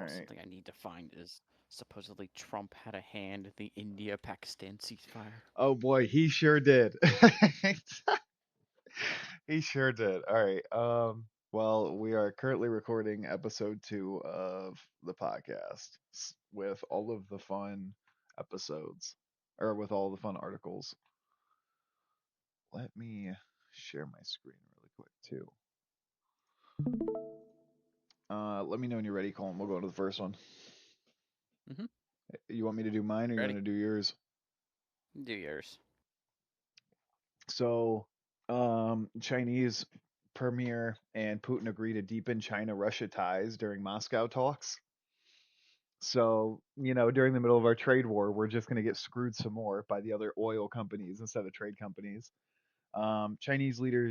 All Oh, right. something I need to find is supposedly Trump had a hand in the India-Pakistan ceasefire. Oh boy, he sure did. He sure did. All right. Well, we are currently recording episode 2 of the podcast with all of the fun episodes, or with all the fun articles. Let me share my screen really quick too. Let me know when you're ready, Colin. We'll go to the first one. Mm-hmm. You want me to do mine or you want Ready? to do yours? Do yours. So, Chinese premier and Putin agree to deepen China-Russia ties during Moscow talks. So, during the middle of our trade war, we're just going to get screwed some more by the other oil companies instead of trade companies. Chinese leader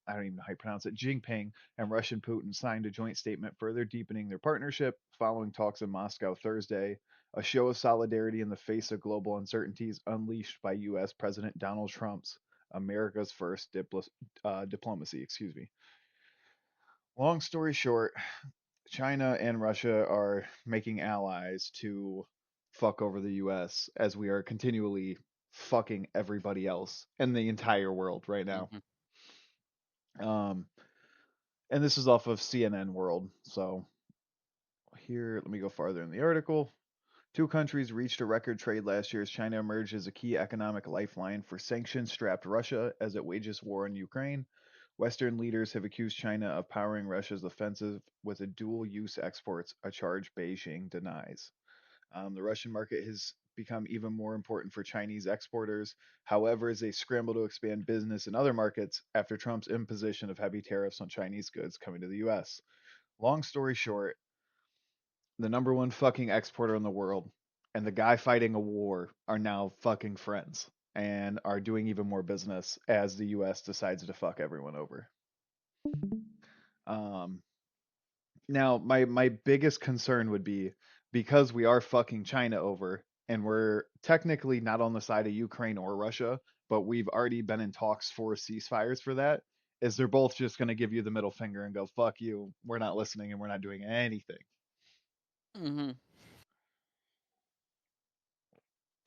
I don't even know how you pronounce it, Jinping and Russian Putin signed a joint statement further deepening their partnership following talks in Moscow Thursday, a show of solidarity in the face of global uncertainties unleashed by U.S. President Donald Trump's America's First diplomacy. Excuse me. Long story short, China and Russia are making allies to fuck over the US as we are continually fucking everybody else in the entire world right now. Mm-hmm. Um, and this is off of CNN World. So here, let me go farther in the article. Two countries reached a record trade last year as China emerged as a key economic lifeline for sanctions strapped Russia as it wages war in Ukraine. Western leaders have accused China of powering Russia's offensive with a dual use exports, a charge Beijing denies. The Russian market has become even more important for Chinese exporters. However, as they scramble to expand business in other markets after Trump's imposition of heavy tariffs on Chinese goods coming to the US. Long story short, the number one fucking exporter in the world and the guy fighting a war are now fucking friends and are doing even more business as the US decides to fuck everyone over. Um, Now, my biggest concern would be because we are fucking China over and we're technically not on the side of Ukraine or Russia, but we've already been in talks for ceasefires for that. Is they're both just going to give you the middle finger and go, fuck you, we're not listening and we're not doing anything. Mm-hmm.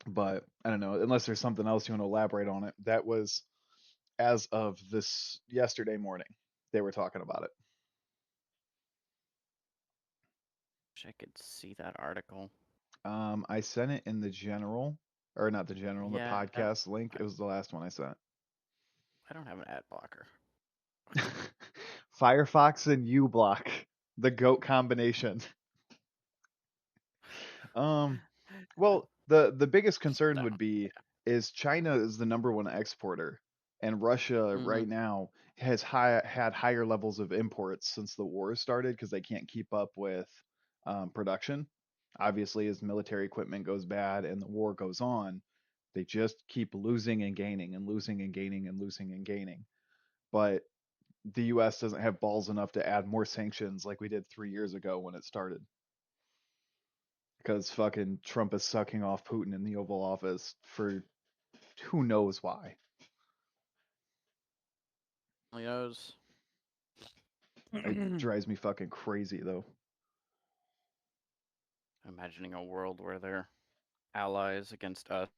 But I don't know, unless there's something else you want to elaborate on it. That was as of this yesterday morning. They were talking about it. Wish I could see that article. I sent it in the general, or not the general, the Yeah, podcast link. I, It was the last one I sent. I don't have an ad blocker. What? Firefox and uBlock, the goat combination. Um, well, the biggest concern would Down. be is China is the number one exporter, and Russia Mm-hmm. right now has had higher levels of imports since the war started because they can't keep up with production. Obviously, as military equipment goes bad and the war goes on, they just keep losing and gaining and losing and gaining and losing and gaining. But the US doesn't have balls enough to add more sanctions like we did 3 years ago when it started. Because fucking Trump is sucking off Putin in the Oval Office for who knows why. Leos. It drives me fucking crazy though. Imagining a world where they're allies against us.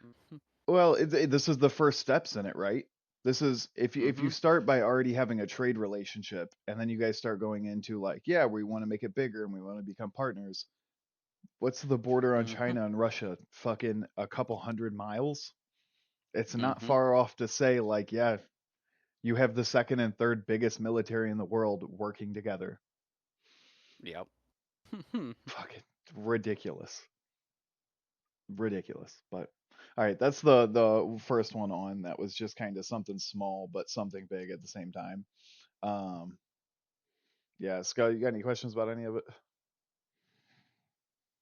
Mm-hmm. Well, this is the first steps in it, right? This is if you Mm-hmm. start by already having a trade relationship and then you guys start going into like, yeah, we want to make it bigger and we want to become partners. What's the border on Mm-hmm. China and Russia? Fucking a couple hundred miles? It's not Mm-hmm. far off to say like, yeah, you have the second and third biggest military in the world working together. Yep. Fucking ridiculous. Ridiculous. But all right, that's the first one on that was just kind of something small but something big at the same time. Um yeah, Scott, you got any questions about any of it?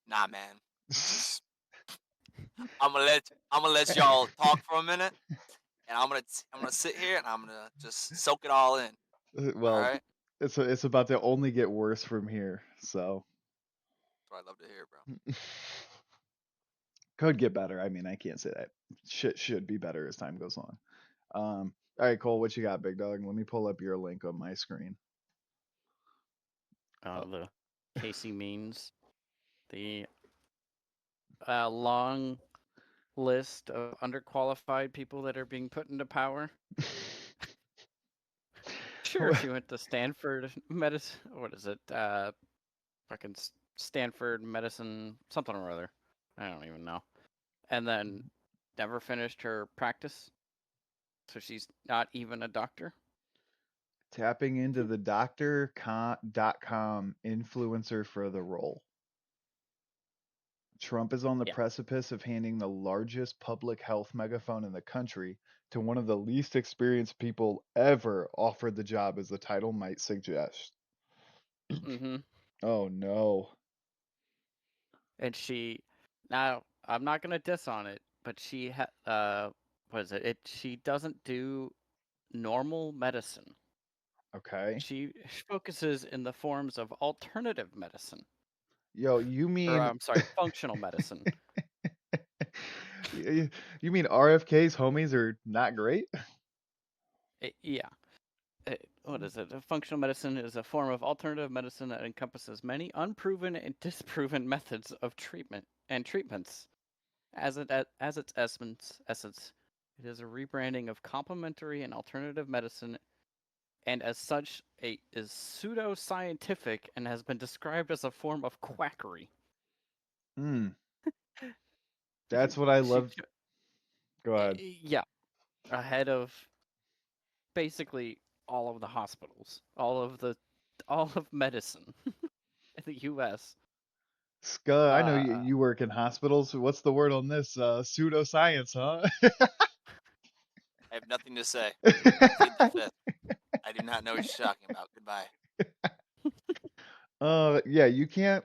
Nah, man. Just I'm gonna let y'all talk for a minute, and I'm gonna sit here and I'm gonna just soak it all in. All Well, right. it's about to only get worse from here. So That's what I love to hear, bro. could get better. I mean, I can't say that. Shit should be better as time goes on. All right, Cole, what you got, big dog? Let me pull up your link on my screen. The Casey means. The long list of underqualified people that are being put into power. Sure, she went to Stanford Medicine. What is it? Fucking Stanford Medicine, something or other. I don't even know. And then never finished her practice. So she's not even a doctor. Tapping into the doctor.com influencer for the role. Trump is on the Yeah. precipice of handing the largest public health megaphone in the country to one of the least experienced people ever offered the job, as the title might suggest. Mm-hmm. Oh no. And she, now I'm not gonna diss on it, but she what is it? She doesn't do normal medicine. Okay. She focuses in the forms of alternative medicine. Yo, you Or mean I'm sorry, functional medicine. you mean RFK's homies are not great? Yeah. What is it? Functional medicine is a form of alternative medicine that encompasses many unproven and disproven methods of treatment and treatments. As its essence, it is a rebranding of complementary and alternative medicine, and as such, is pseudo-scientific and has been described as a form of quackery. Hmm. That's what I love. Go ahead. Yeah, ahead of basically all of the hospitals, all of medicine in the U.S. Scud, I know you work in hospitals. What's the word on this? Pseudoscience, huh? I have nothing to say. I plead the fifth. I do not know what you're talking about. Goodbye. Yeah, you can't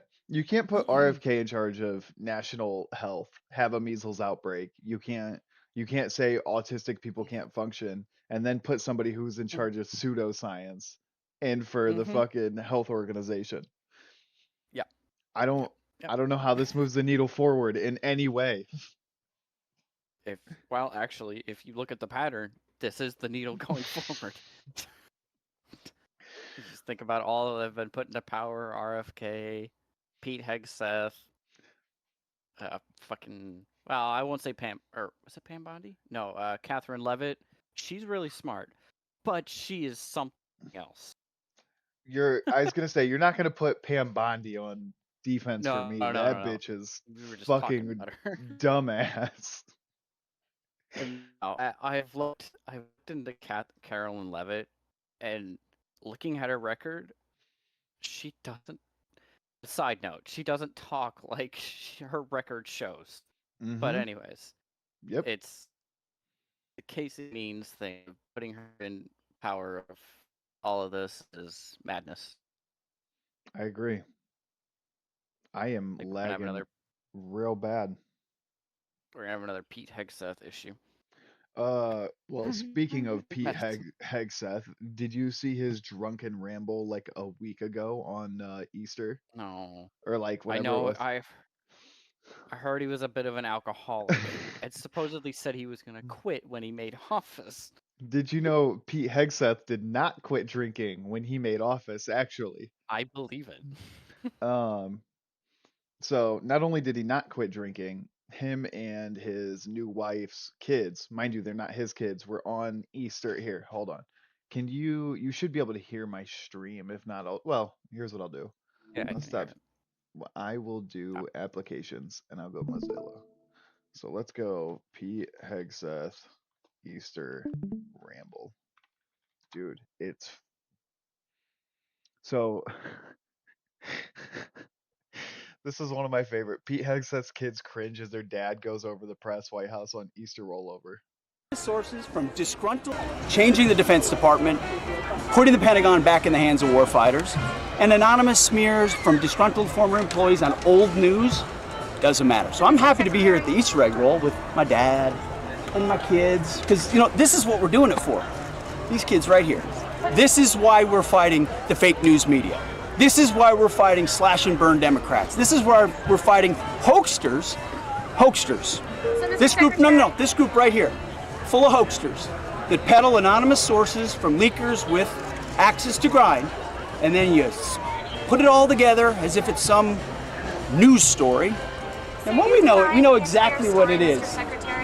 put RFK in charge of national health, have a measles outbreak. You can't say autistic people can't function, and then put somebody who's in charge of pseudoscience in for the fucking health organization. Yeah. I don't Yep. I don't know how this moves the needle forward in any way. Actually, if you look at the pattern, this is the needle going forward. You just think about all that have been put into power: RFK, Pete Hegseth, fucking. Well, I won't say Pam, or was it Pam Bondi? No, Catherine Levitt. She's really smart, but she is something else. I was gonna say you're not gonna put Pam Bondi on defense for No, me. no, That no, no. bitch is We were just talking fucking about her. dumbass. And no, I've looked into Carolyn Levitt, and looking at her record, she doesn't. Side note: she doesn't talk like her record shows. But Mm-hmm. anyways, Yep. it's the Casey Means thing. Putting her in power of all of this is madness. I agree. I am Like we're gonna have real bad. another Pete Hegseth issue. Well, speaking of Pete Medicine. Hegseth, did you see his drunken ramble like a week ago on Easter? No, Or like I whenever it know. was? I heard he was a bit of an alcoholic, and supposedly said he was gonna quit when he made office. Did you know Pete Hegseth did not quit drinking when he made office, actually? I believe it. Um, so not only did he not quit drinking, him and his new wife's kids, mind you, they're not his kids, were on Easter. Here, hold on. You should be able to hear my stream. If not, well, here's what I'll do. Yeah, I I'll can hear stop. it. I will do applications and I'll go Mozilla. So let's go Pete Hegseth Easter Ramble. Dude, it's so this is one of my favorite. Pete Hegseth's kids cringe as their dad goes over the press White House on Easter rollover. Sources from disgruntled, changing the Defense Department, putting the Pentagon back in the hands of warfighters, and anonymous smears from disgruntled former employees on old news. Doesn't matter. So I'm happy to be here at the Easter egg roll with my dad and my kids, because this is what we're doing it for. These kids right here. This is why we're fighting the fake news media. This is why we're fighting slash and burn Democrats. This is why we're fighting hoaxsters. This group, no, this group right here, full of hoaxsters that peddle anonymous sources from leakers with access to grind, and then you put it all together as if it's some news story. And when we know it, we know exactly what it is.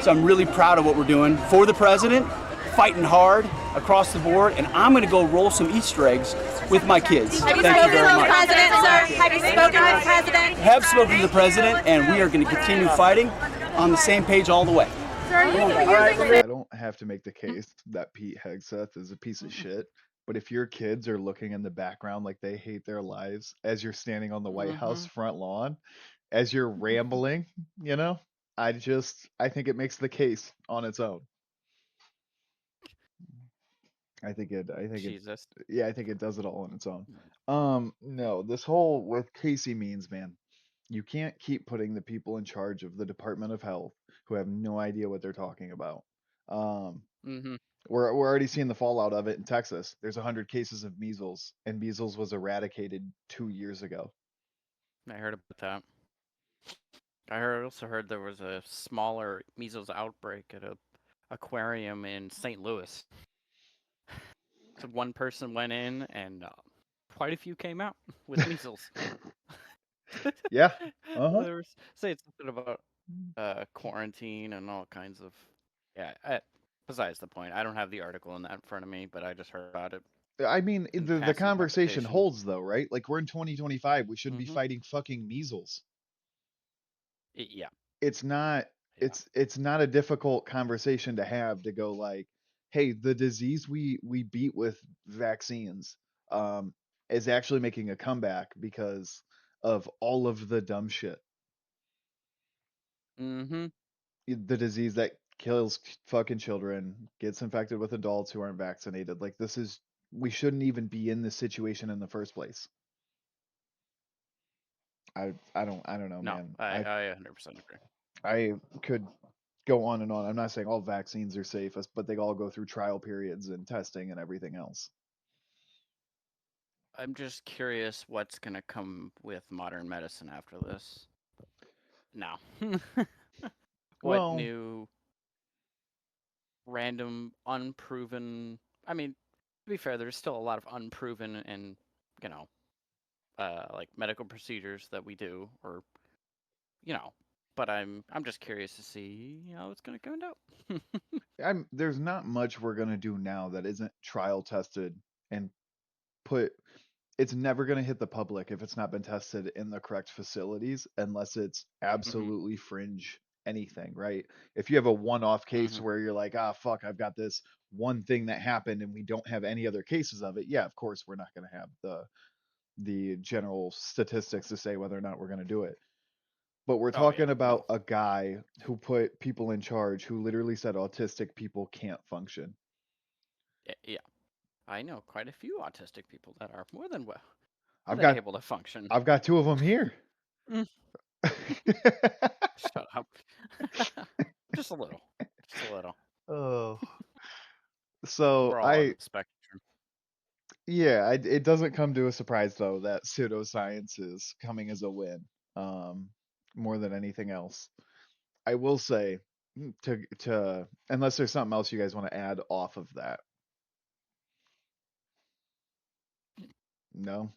So I'm really proud of what we're doing for the president, fighting hard across the board, and I'm going to go roll some Easter eggs with my kids. Thank you very much. President, sir? Have you spoken to the president? Have spoken to the president, and we are going to continue fighting on the same page all the way. I don't have to make the case that Pete Hegseth is a piece of shit, but if your kids are looking in the background like they hate their lives as you're standing on the White House front lawn, as you're rambling, I think it makes the case on its own. I think it does it all on its own. No, this whole with Casey means, man, you can't keep putting the people in charge of the Department of Health who have no idea what they're talking about. We're already seeing the fallout of it in Texas. There's 100 cases of measles, and measles was eradicated 2 years ago. I heard about that. I also heard there was a smaller measles outbreak at a aquarium in St. Louis. So one person went in, and quite a few came out with measles. Yeah. They were saying something about quarantine and all kinds of. Yeah. Besides the point, I don't have the article in front of me, but I just heard about it. I mean, the passing conversation publication. holds though, right? Like we're in 2025, we shouldn't be Mhm. fighting fucking measles. Yeah. It's not Yeah. it's not a difficult conversation to have to go like, hey, the disease we beat with vaccines is actually making a comeback because of all of the dumb shit. The disease that kills fucking children, gets infected with adults who aren't vaccinated. Like we shouldn't even be in this situation in the first place. I don't know, No, man. I 100% agree. I could go on and on. I'm not saying all vaccines are safe, but they all go through trial periods and testing and everything else. I'm just curious what's gonna come with modern medicine after this. No. What Well, new random unproven, I mean, to be fair, there's still a lot of unproven and, like medical procedures that we do, or but I'm just curious to see how it's gonna come out. there's not much we're gonna do now that isn't trial tested and put. It's never gonna hit the public if it's not been tested in the correct facilities, unless it's absolutely fringe anything, right? If you have a one-off case where you're like, ah, fuck, I've got this one thing that happened and we don't have any other cases of it, yeah, of course we're not gonna have the general statistics to say whether or not we're gonna do it. But we're Oh, yeah, talking about no. a guy who put people in charge who literally said autistic people can't function. Yeah. I know quite a few autistic people that are more than I've got able to function. I've got two of them here. Shut up. Just a little. Oh. So We're all on the spectrum. yeah, it doesn't come to a surprise though that pseudoscience is coming as a win, more than anything else. I will say to unless there's something else you guys want to add off of that. No,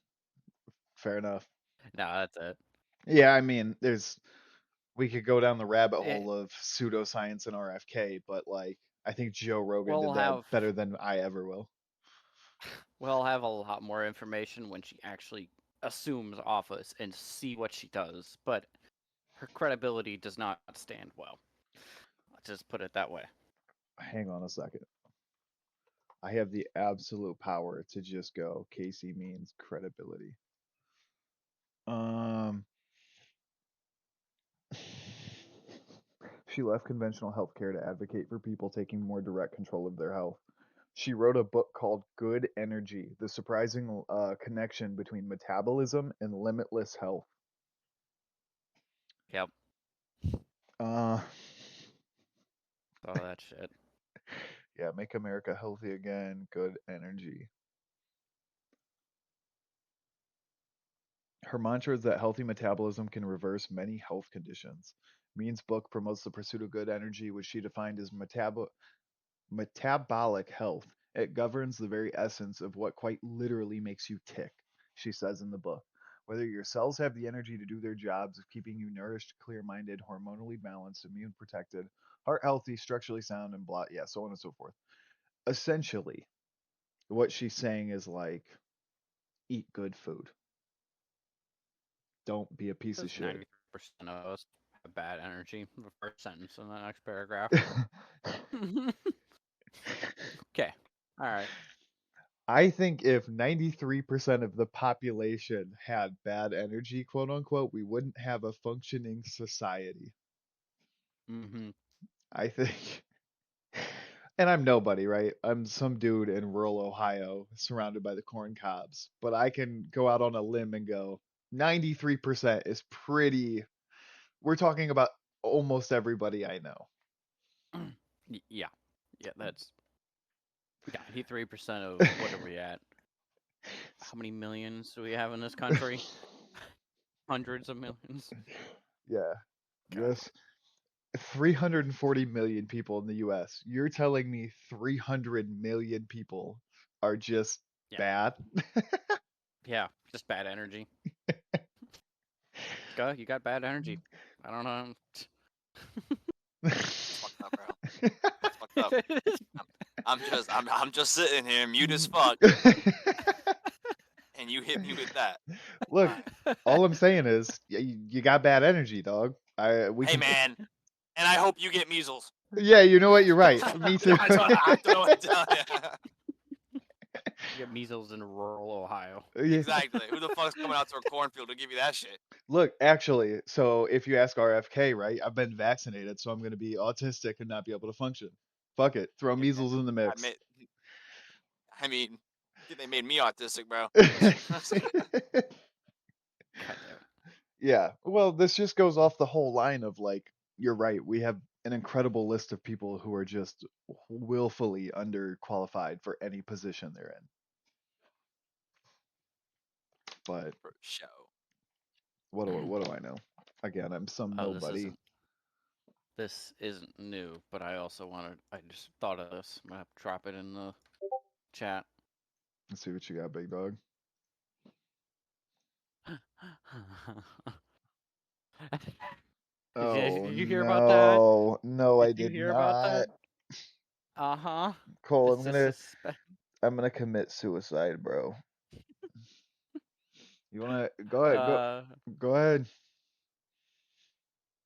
fair enough. No, that's it. Yeah, I mean, we could go down the rabbit Eh. hole of pseudoscience and RFK, but like I think Joe Rogan We'll did that have- better than I ever will. We'll have a lot more information when she actually assumes office and see what she does, but her credibility does not stand well. Let's just put it that way. Hang on a second. I have the absolute power to just go Casey means credibility. She left conventional healthcare to advocate for people taking more direct control of their health. She wrote a book called Good Energy: The Surprising Connection Between Metabolism and Limitless Health. Yep. All that shit. Yeah, make America healthy again. Good energy. Her mantra is that healthy metabolism can reverse many health conditions. Mean's book promotes the pursuit of good energy, which she defined as metabolic health. It governs the very essence of what quite literally makes you tick, she says in the book. Whether your cells have the energy to do their jobs of keeping you nourished, clear minded, hormonally balanced, immune protected, heart healthy, structurally sound, and blah, yeah, so on and so forth. Essentially, what she's saying is like, eat good food. Don't be a piece of Because shit. 90% of us have bad energy. The first sentence in the next paragraph. Okay. All right. I think if 93% of the population had bad energy, quote unquote, we wouldn't have a functioning society. Mm-hmm. I think. And I'm nobody, right? I'm some dude in rural Ohio surrounded by the corn cobs. But I can go out on a limb and go 93% is pretty. We're talking about almost everybody I know. Yeah. Yeah, that's 93% of what are we at? How many millions do we have in this country? Hundreds of millions. Yeah. Okay. Yes. 340 million people in the US. You're telling me 300 million people are just Yeah. bad? Yeah, just bad energy. Go, you got bad energy. I don't know. It's fucked up, bro. It's fucked up. I'm just sitting here mute as fuck, and you hit me with that. Look, Alright. all I'm saying is you got bad energy, dog. We Hey can. man, and I hope you get measles. Yeah, you know what? You're right. Me too. I don't know what to tell you. You get measles in rural Ohio. Yeah. Exactly. Who the fuck's coming out to a cornfield to give you that shit? Look, actually, so if you ask RFK, right, I've been vaccinated, so I'm going to be autistic and not be able to function. Fuck it. Throw Yeah, measles in the mix. I mean, they made me autistic, bro. God damn it. Yeah. Well, this just goes off the whole line of like, you're right. We have an incredible list of people who are just willfully underqualified for any position they're in. But For show. what do I know? Again, I'm some Oh, nobody. this isn't new, but I just thought of this. I'm gonna drop it in the chat. Let's see what you got, big dog. Oh Did you hear about that? no, no, I Did you did hear about not. that? Uh-huh. Cole, It's just I'm gonna commit suicide, bro. You wanna go ahead, go ahead.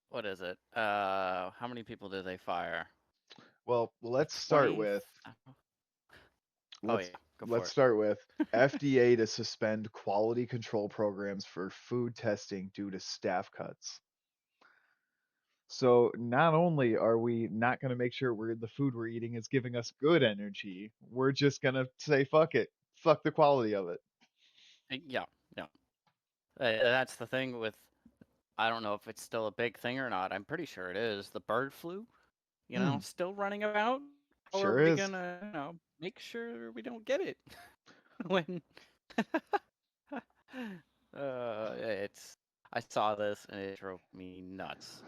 what is it? How many people did they fire? Well, Like let's start 20? with Oh yeah, go for let's it. start with FDA to suspend quality control programs for food testing due to staff cuts. So not only are we not going to make sure the food we're eating is giving us good energy, we're just going to say fuck it, fuck the quality of it. Yeah, yeah. That's the thing with. I don't know if it's still a big thing or not. I'm pretty sure it is. The bird flu, still running about. How are Sure we is. gonna, make sure we don't get it when? I saw this and it drove me nuts.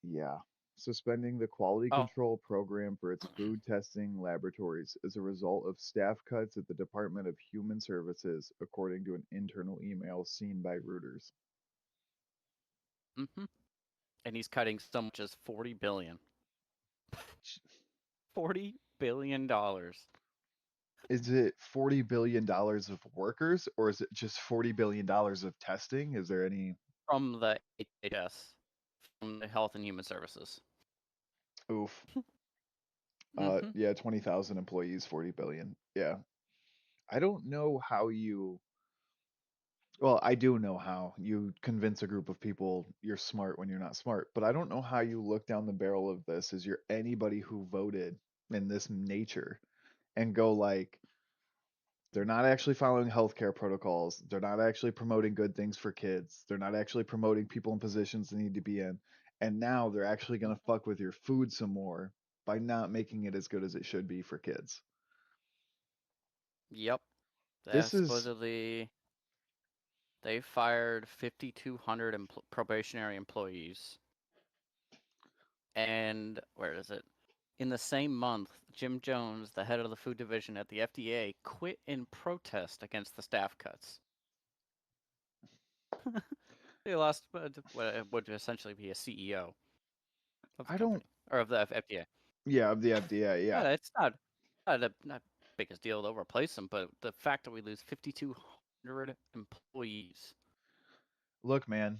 Yeah. Suspending the quality Oh, control program for its food testing laboratories as a result of staff cuts at the Department of Human Services, according to an internal email seen by Reuters. mm-hmm. And he's cutting so much as $40 billion. $40 billion Is it $40 billion of workers or is it just $40 billion of testing? Is there any? from the HHS, from the Health and Human Services. Oof. Mm-hmm. Yeah, 20,000 employees, 40 billion. Yeah. I don't know how you. Well, I do know how you convince a group of people you're smart when you're not smart, but I don't know how you look down the barrel of this as you're anybody who voted in this nature and go like, they're not actually following healthcare protocols. They're not actually promoting good things for kids. They're not actually promoting people in positions they need to be in. And now they're actually going to fuck with your food some more by not making it as good as it should be for kids. Yep. This is Supposedly, they fired 5,200 probationary employees. And where is it? In the same month, Jim Jones, the head of the food division at the FDA, quit in protest against the staff cuts. They lost what would essentially be a CEO of the I don't. company or of the FDA. Yeah, of the FDA. Yeah. It's not biggest deal to replace them, but the fact that we lose 5,200 employees. Look, man.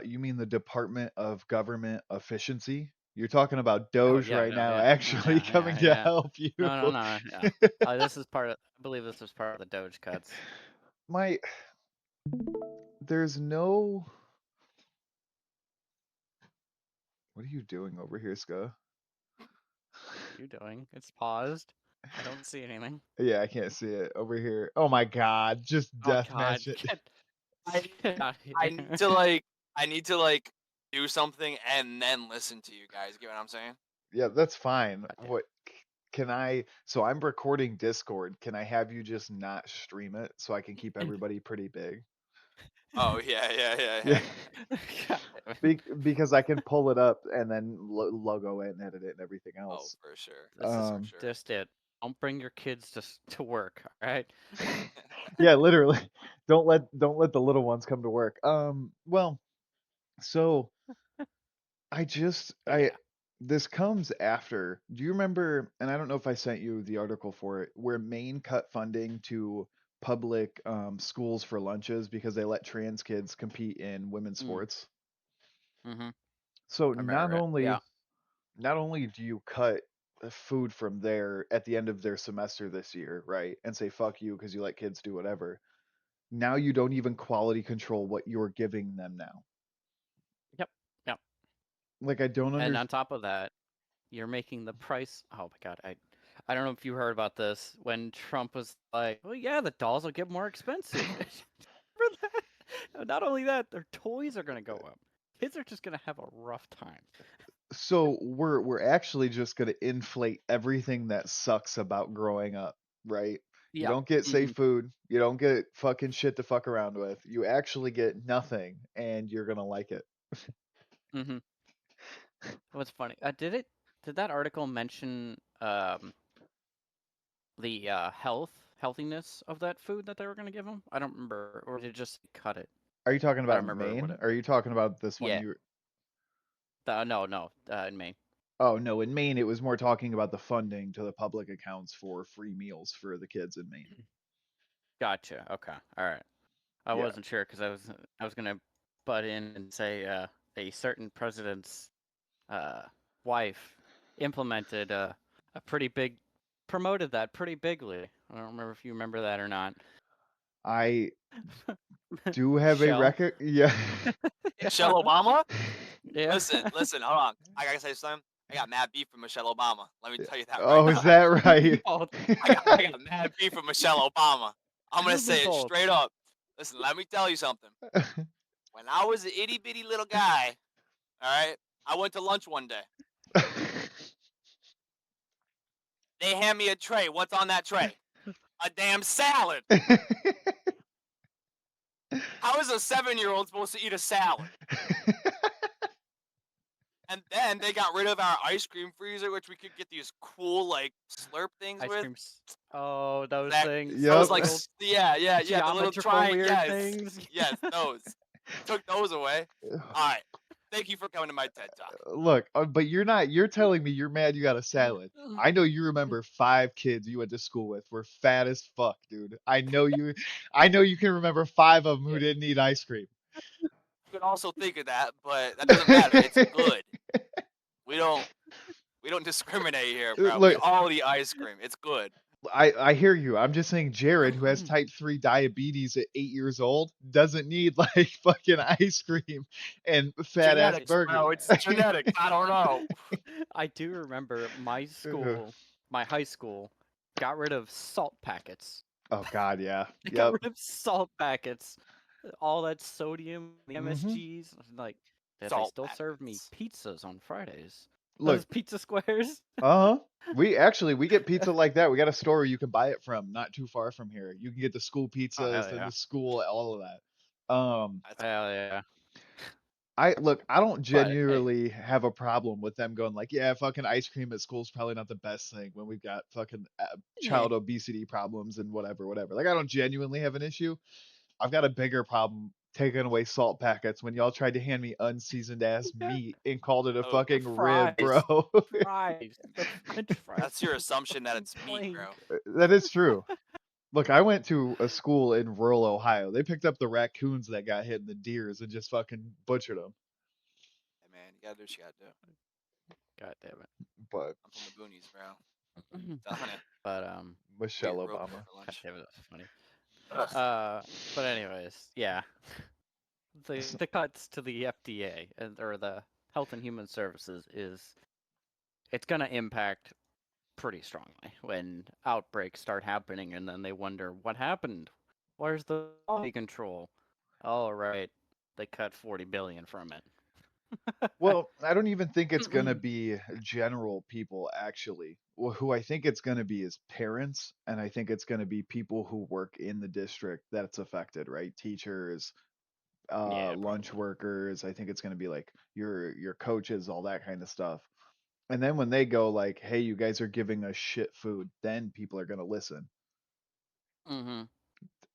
You mean the Department of Government Efficiency? You're talking about Oh Doge yeah, right no, now, yeah, actually coming to yeah. help you. No, yeah. This is part of. I believe this was part of the Doge cuts. My, there's no. What are you doing over here, Ska? What are you doing? It's paused. I don't see anything. Yeah, I can't see it over here. Oh my God, just Oh death God, match it. I get out of I here. need to like I need to like do something and then listen to you guys. Get what I'm saying? Yeah, that's fine. Okay. What can I? So I'm recording Discord. Can I have you just not stream it so I can keep everybody pretty big? Oh yeah. Yeah, God damn it. because I can pull it up and then logo it and edit it and everything Oh, else. for sure. This is For sure. just it. Don't bring your kids to work, all right? Yeah, literally. Don't let the little ones come to work. Well, so But yeah. this comes after. Do you remember, and I don't know if I sent you the article for it, where Maine cut funding to public schools for lunches because they let trans kids compete in women's sports. Mm-hmm. So I remember it. Yeah. not only do you cut food from there at the end of their semester this year, right? And say fuck you because you let kids do whatever. Now you don't even quality control what you're giving them now. Yep. Yep. Like I don't And understand. on top of that, you're making the price. Oh my God, I don't know if you heard about this when Trump was like, "Well, yeah, the dolls will get more expensive." Remember that? Not only that, their toys are gonna go up. Kids are just gonna have a rough time. So we're actually just going to inflate everything that sucks about growing up, right? You Yeah. don't get safe Mm-hmm. food, you don't get fucking shit to fuck around with. You actually get nothing and you're going to like it. Mm-hmm. What's funny? Did that article mention the healthiness of that food that they were gonna give them? I don't remember, or did it just cut it? Are you talking I don't about remember what Maine? it. Are you talking about this one Yeah. you No, in Maine. Oh no, in Maine it was more talking about the funding to the public accounts for free meals for the kids in Maine. Gotcha. Okay. All right. I Yeah. wasn't sure because I was gonna butt in and say a certain president's wife implemented a pretty big promoted that pretty bigly. I don't remember if you remember that or not. I do have a Michelle. record. Yeah. Michelle Obama? Yeah. Listen, hold on. I gotta say something. I got mad beef from Michelle Obama. Let me tell you that right Oh, is now. that right? Both. I got mad beef from Michelle Obama. I'm gonna You say it both. straight up. Listen, let me tell you something. When I was an itty bitty little guy, all right, I went to lunch one day. They hand me a tray. What's on that tray? A damn salad. How is a 7-year-old supposed to eat a salad? And then they got rid of our ice cream freezer, which we could get these cool like slurp things Ice with. creams. Oh, those That things. those Yep. like Little yeah, the little geometrical triangle. weird Yes, things. yes, those. Took those away. All right. Thank you for coming to my TED Talk. Look, but you're telling me you're mad you got a salad. I know you remember 5 kids you went to school with were fat as fuck, dude. I know you can remember 5 of them who Yeah. didn't eat ice cream. You could also think of that, but that doesn't matter. It's good. We don't discriminate here, bro. We Look, all eat ice cream. It's good. I hear you. I'm just saying Jared, who has type 3 diabetes at 8 years old, doesn't need like fucking ice cream and fat ass Genetics, burger. bro. It's genetics. I don't know. I do remember my school, my high school, got rid of salt packets. Oh god, yeah. They got Yep. rid of salt packets. All that sodium, the Mhm. MSGs. Like, they Salt still serve me packets. pizzas on Fridays. Look, Those pizza squares. uh-huh. We get pizza like that. We got a store where you can buy it from, not too far from here. You can get the school Oh, pizzas hell and yeah. the school, all of that. That's Hell yeah. I don't But, hey, genuinely have a problem with them going like, yeah, fucking ice cream at school's probably not the best thing when we've got fucking yeah. child obesity problems and whatever. Like I don't genuinely have an issue. I've got a bigger problem taking away salt packets when y'all tried to hand me unseasoned ass meat and called it a Oh, The fucking rib, fries, bro. fries, the French fries. that's your assumption that it's meat, Plain. bro. That is true. Look, I went to a school in rural Ohio. They picked up the raccoons that got hit and the deers and just fucking butchered them. Hey, man, you gotta do what you gotta do. God damn it. But I'm from the boonies, bro. Telling you, But we Michelle ate rope Obama. for God lunch. damn it, that's funny. Ugh. But anyways, yeah. The cuts to the FDA or the Health and Human Services is it's gonna impact pretty strongly when outbreaks start happening, and then they wonder what happened. Where's the quality control? All right, they cut 40 billion from it. Well, I don't even think it's gonna be general people actually. Who I think it's gonna be is parents, and I think it's gonna be people who work in the district that's affected, right? Teachers, Yeah, lunch probably. workers. I think it's gonna be like your coaches, all that kind of stuff. And then when they go like, "Hey, you guys are giving us shit food," then people are gonna listen. Mm-hmm.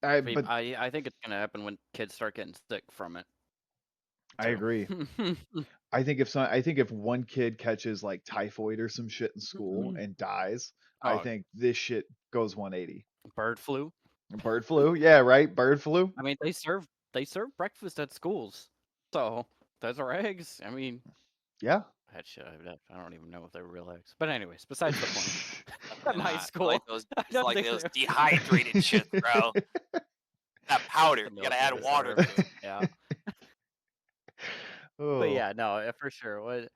But I think it's gonna happen when kids start getting sick from it I too. agree. I think if one kid catches like typhoid or some shit in school and dies, I Oh, think this shit goes 180. bird flu. Bird flu? Yeah, right. Bird flu? I mean, they serve breakfast at schools, so those are eggs. I mean, Yeah. I don't even know if they're real eggs. But anyways, besides the point. Definitely My not. They're school, like those. I It's don't like think those they're dehydrated shits, bro. That powder. the You gotta add military water serve. to it. Yeah, but Oh, yeah, no, for sure.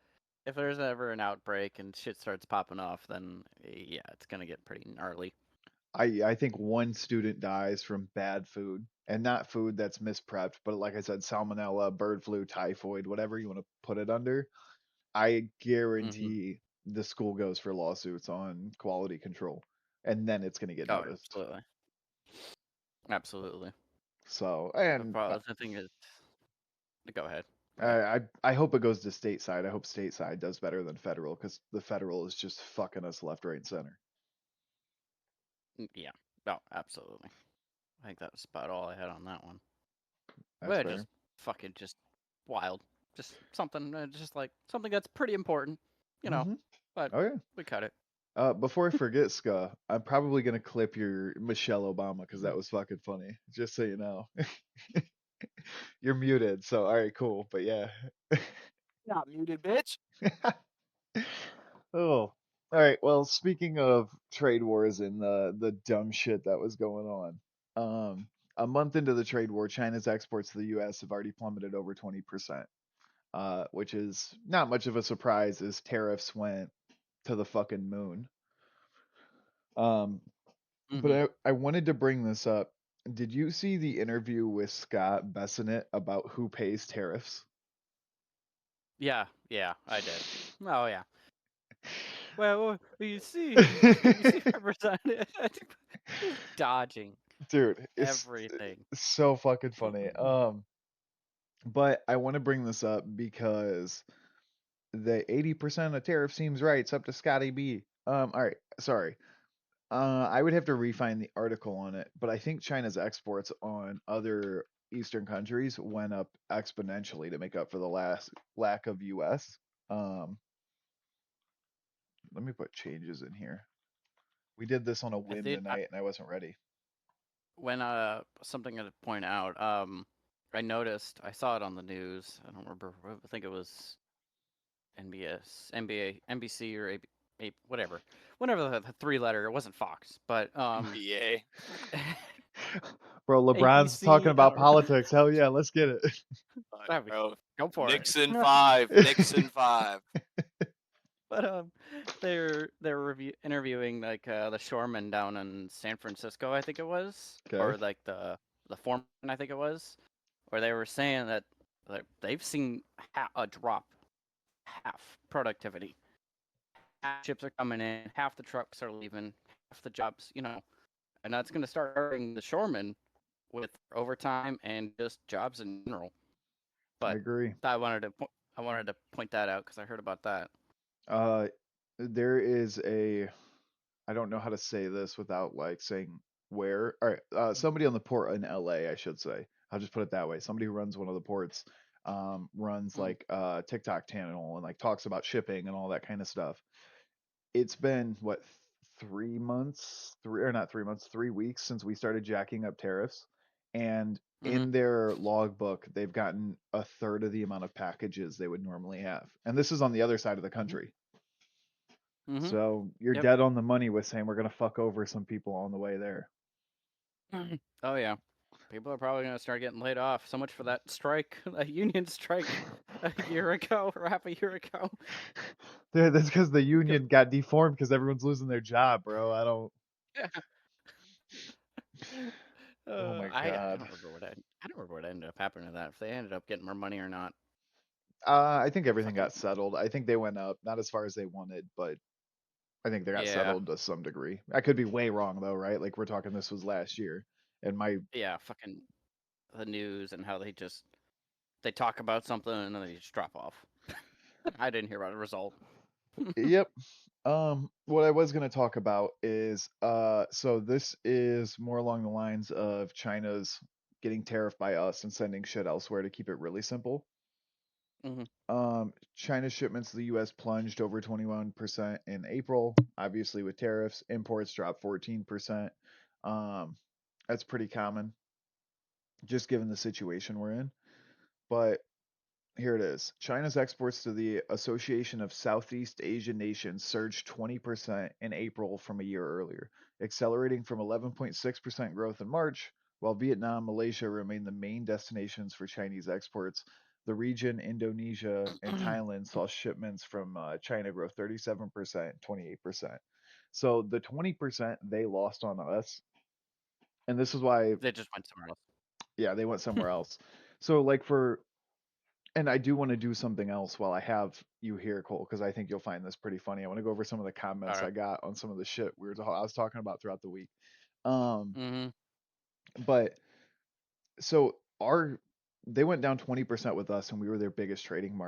If there's ever an outbreak and shit starts popping off, then yeah, it's gonna get pretty gnarly. I think one student dies from bad food, and not food that's misprepped, but like I said, salmonella, bird flu, typhoid, whatever you want to put it under. I Hmm. guarantee the school goes for lawsuits on quality control, and then it's going to get Oh, noticed. absolutely, absolutely. So, The and problem, the thing is, go ahead. I hope it goes to stateside. I hope stateside does better than federal because the federal is just fucking us left, right, and center. Yeah, no, absolutely. I think that was about all I had on that one. That's But just fair. fucking just wild. Just something, just like something that's pretty important, you know. Mm-hmm. But Oh yeah. we cut it. Before I forget, Ska, I'm probably gonna clip your Michelle Obama because that was fucking funny. Just so you know, you're muted. So all right, cool. But yeah. Not muted, bitch. Oh, all right. Well, speaking of trade wars and the dumb shit that was going a month into the trade war, China's exports to the U.S. have already plummeted over 20%, which is not much of a surprise as tariffs went to the fucking moon. Um, but Hmm. I wanted to bring this up. Did you see the interview with Scott Bessonnet about who pays tariffs? Yeah, I did. Oh yeah. Well, you see, Representative, he's dodging Dude, everything. it's so fucking funny. But I want to bring this up because the 80% of tariff seems right. It's up to Scotty B. All right, sorry. I would have to refine the article on it, but I think China's exports on other Eastern countries went up exponentially to make up for the last lack of US. Um, Let me put changes in here. We did this on a I whim think tonight, and I wasn't ready. when something to point out. I noticed. I saw it on the news. I don't remember. I think it was NBS, NBA, NBC, or whatever. Whenever the three-letter. It wasn't Fox, but NBA. Bro, LeBron's talking ABC. I about don't know. politics. Hell yeah, let's get it. Bro. Go for it. Nixon 5. Nixon 5. But they're interviewing like the shoreman down in San Francisco, I think it was, Okay. or like the foreman, I think it was, where they were saying that they've seen a drop, half productivity. Half ships are coming in, half the trucks are leaving, half the jobs, and that's going to start hurting the shoremen with overtime and just jobs in general. I But agree. I wanted to point that out because I heard about that. Uh, there is I don't know how to say this without like saying where. All right, somebody on the port in LA, I should say, I'll just put it that way. Somebody who runs one of the ports runs Mm. like a TikTok channel and like talks about shipping and all that kind of stuff. It's been what 3 months, three or not 3 months, 3 weeks since we started jacking up tariffs, and Mm-hmm. in their logbook they've gotten a third of the amount of packages they would normally have, and this is on the other side of the Mm-hmm. country. Mm-hmm. So you're Yep. dead on the money with saying we're gonna fuck over some people on the way there. Oh yeah. People are probably gonna start getting laid off. So much for that strike, a union strike a year ago or half a year ago. Dude, that's because the Because union got deformed because everyone's losing their job, bro. I don't. Oh my I god. don't remember I don't remember what ended up happening to that. If they ended up getting more money or not. I think everything Fucking got settled. I think they went up, not as far as they wanted, but I think they got yeah, settled to some degree. I could be way wrong though, right? Like we're talking this was last year, and my yeah. Fucking the news and how they talk about something and then they just drop off. I didn't hear about the result. yep. What I was gonna talk about is so this is more along the lines of China's getting tariffed by us and sending shit elsewhere to keep it really simple. Hmm. China's shipments to the U.S. plunged over 21% in April. Obviously, with tariffs, imports dropped 14%. Um, that's pretty common, just given the situation we're in. But here it is. China's exports to the Association of Southeast Asian Nations surged 20% in April from a year earlier, accelerating from 11.6% growth in March. While Vietnam, Malaysia remain the main destinations for Chinese exports, the region, Indonesia, and Thailand saw shipments from China grow 37%, 28%. So the 20% they lost on us, and this is why, They just went somewhere yeah, they went else. somewhere else. So, like, and I do want to do something else while I have you here, Cole, because I think you'll find this pretty funny. I want to go over some of the All comments right. I got on some of the shit I was talking about throughout the week. Um, Mm-hmm. but so our they went down 20% with us, and we were their biggest trading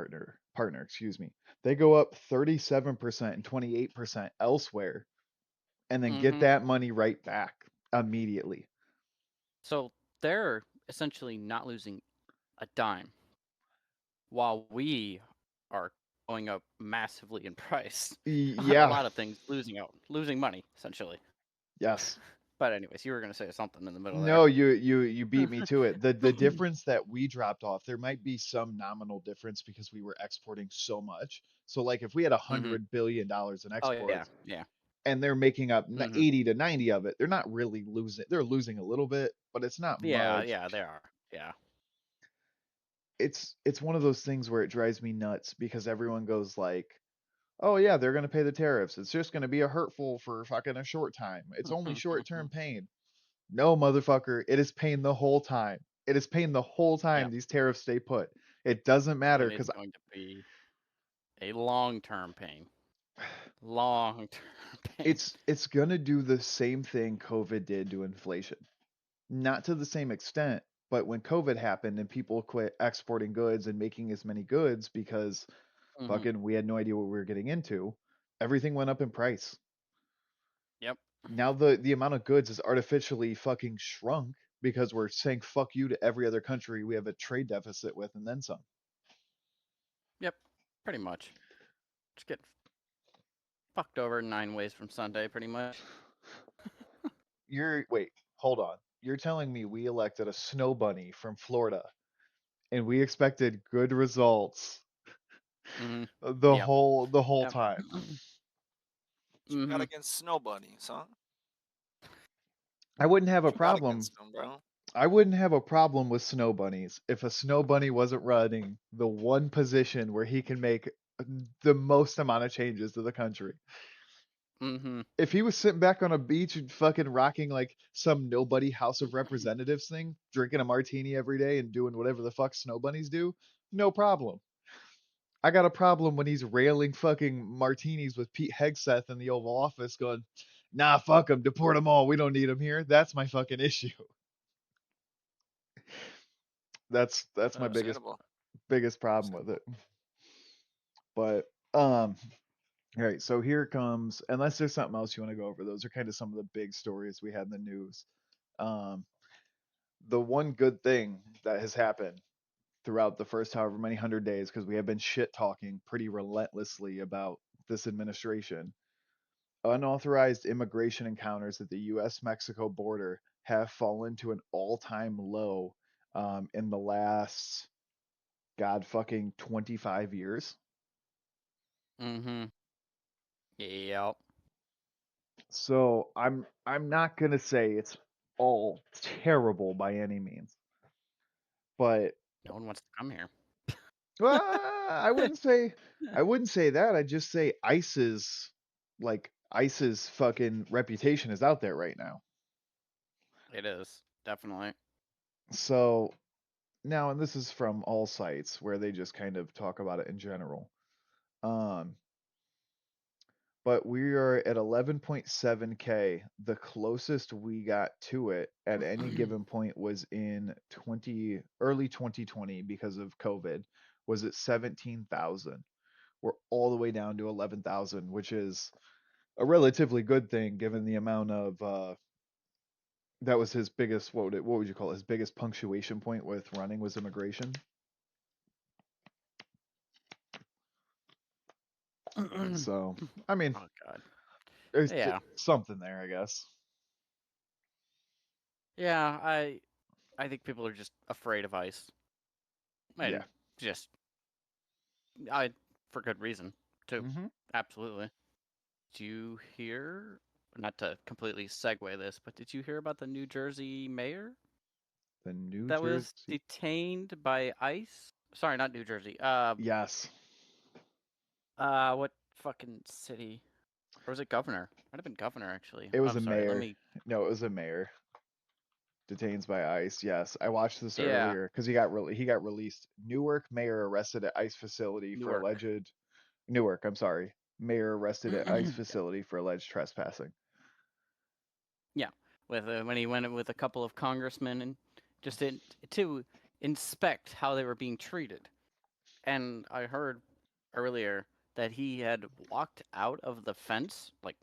partner, excuse me. They go up 37% and 28% elsewhere, and then get Mm-hmm. that money right back immediately. So they're essentially not losing a dime, while we are going up massively in price on a Yeah, lot of things, losing money essentially. yes. But anyways, you were gonna say something in the middle there. No, you beat me to it. The difference that we dropped off, there might be some nominal difference because we were exporting so much. So like if we had Mm-hmm. $100 billion in Oh yeah, exports yeah. and they're making up Mm-hmm. 80 to 90 of it, they're not really losing. They're losing a little bit, but it's not Yeah, much. yeah, they are. Yeah. It's one of those things where it drives me nuts because everyone goes like, "Oh yeah, they're going to pay the tariffs. It's just going to be a hurtful for fucking a short time. It's only short-term pain." No, motherfucker, it is pain the whole time. It is pain the whole time Yep. these tariffs stay put. It doesn't matter And it's because going to be a long-term pain. Long-term pain. it's gonna do the same thing COVID did to inflation. Not to the same extent, but when COVID happened and people quit exporting goods and making as many goods because Mm-hmm. fucking we had no idea what we were getting into, everything went up in price. Yep. Now the amount of goods is artificially fucking shrunk because we're saying fuck you to every other country we have a trade deficit with and then some. Yep. Pretty much. Just get fucked over 9 ways from Sunday, pretty much. Wait, hold on. You're telling me we elected a snow bunny from Florida and we expected good results Mm-hmm. the Yep. whole Yep. time. What you got Mm-hmm. against snow bunnies, huh? I wouldn't have a What you got problem. against them, bro? I wouldn't have a problem with snow bunnies if a snow bunny wasn't running the one position where he can make the most amount of changes to the country. Mm-hmm. If he was sitting back on a beach and fucking rocking like some nobody House of Representatives thing, drinking a martini every day and doing whatever the fuck snow bunnies do, no problem. I got a problem when he's railing fucking martinis with Pete Hegseth in the Oval Office going, nah, fuck them, deport them all, we don't need them here. That's my fucking issue. That's my Understandable. biggest problem with Understandable. it. But all right, so here comes, unless there's something else you want to go over, those are kind of some of the big stories we had in the news. Um the one good thing that has happened throughout the first however many 100 days, because we have been shit talking pretty relentlessly about this administration, unauthorized immigration encounters at the U.S. Mexico border have fallen to an all-time low in the last god fucking 25 years. Mm-hmm. Yep. So I'm not gonna say it's all terrible by any means, but No one wants to come here. I wouldn't say that. I'd just say ICE's fucking reputation is out there right now. It is definitely. So now, and this is from all sites where they just kind of talk about it in general. Um, but we are at 11.7K. The closest we got to it at any given point was in early 2020 because of COVID, was at 17,000. We're all the way down to 11,000, which is a relatively good thing given the amount of that was his biggest, what would you call it? His biggest punctuation point with running was immigration. So, I mean, Oh God. there's Yeah. something there, I guess. Yeah. I think people are just afraid of ICE, and Yeah. just for good reason too. Mm-hmm. Absolutely. Did you hear? Not to completely segue this, but did you hear about the New Jersey mayor The New that was Jersey. detained by ICE? Sorry, not New Jersey. Yes. What fucking city? Or was it governor? Might have been governor actually. It was I'm a sorry. Let mayor. me. No, it was a mayor. Detained by ICE. Yes, I watched this Yeah, earlier because he got released. Newark mayor arrested at ICE facility for Newark. alleged Newark. I'm sorry. Mayor arrested at ICE facility for alleged trespassing. Yeah, with when he went with a couple of congressmen and just to inspect how they were being treated. And I heard earlier that he had walked out of the fence, like